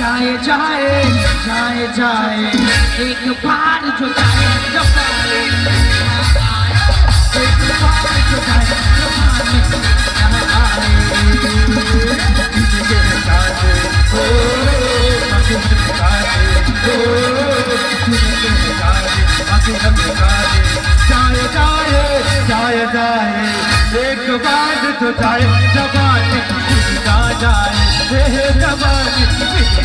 जाए जाए जाए जाए एक बार जो जाए जबाए, एक बार जो जाए जबाने आए। जाए जाए जाए जाए एक बार जो जाए जबाने जा जाए जबाने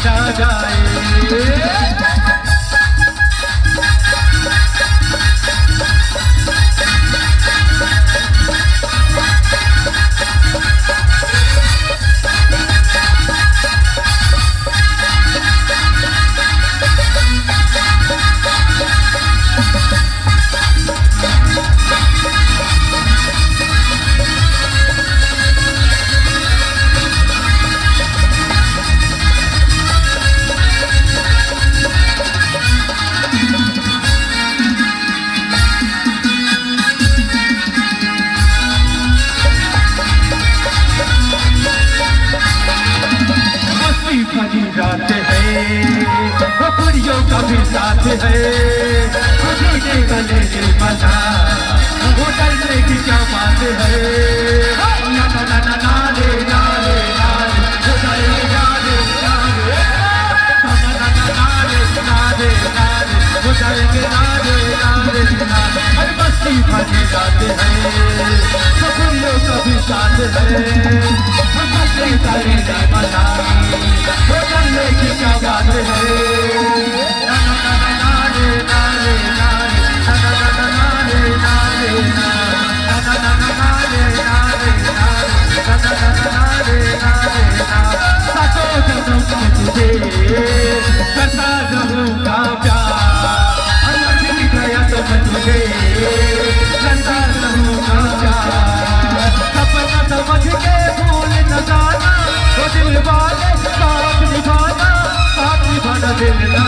जा जाए। रात है खुरियों का भी साथ है, जीने वाले मजा वो डरने की क्या बात है। ना ना ना ना ना रे ना रे ना रे हो जाए ना रे ना रे, ना ना ना ना रे ना रे ना रे हो जाएंगे ना रे ना रे ना रे। अरे मस्ती भरी रात है खुरियों का भी साथ है, मस्ती भरी मजा वो डरने की क्या बात है। ना ना ना ना रे ना रे ना रे ना ना ना ना रे ना रे ना ना ना ना रे ना रे ना ना ना रे ना रे ना। सातों जन्म में तुझे करता रहूंगा प्यार, अगर मिल गया तो मैं तुझे करता रहूंगा प्यार। सपना समझ के भूल न जाना वो दिल वाले साथ निभाना दिलना।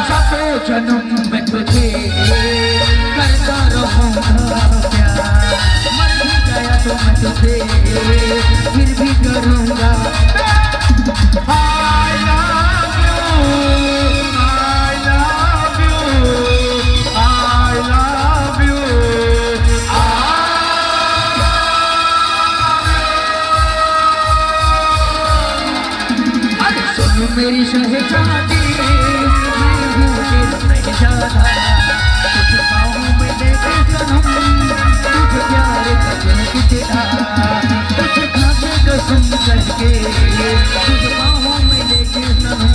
सातों जन्म में तुझे करता रहूंगा प्यार, मर भी गया तो मैं तुझे फिर भी करूंगा। I love you, I love you, I love you, सुन मेरी शहजादी मैं हूँ तेरा शहजादा, तुझ पाँव में लेके सनम तुझ प्यार करने की तेरा, तुझ खाते कसम करके तुझ पाँव में लेके सनम।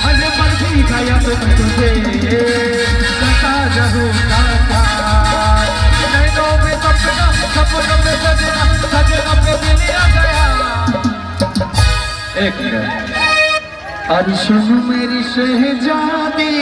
अरे मर भी गया तो मैं तुझे करता रहूंगा प्यार, नैनों में सपना सपनों में सजना सजना पे दिल आ गया। एक मिनट। और सुन मेरी शहजादी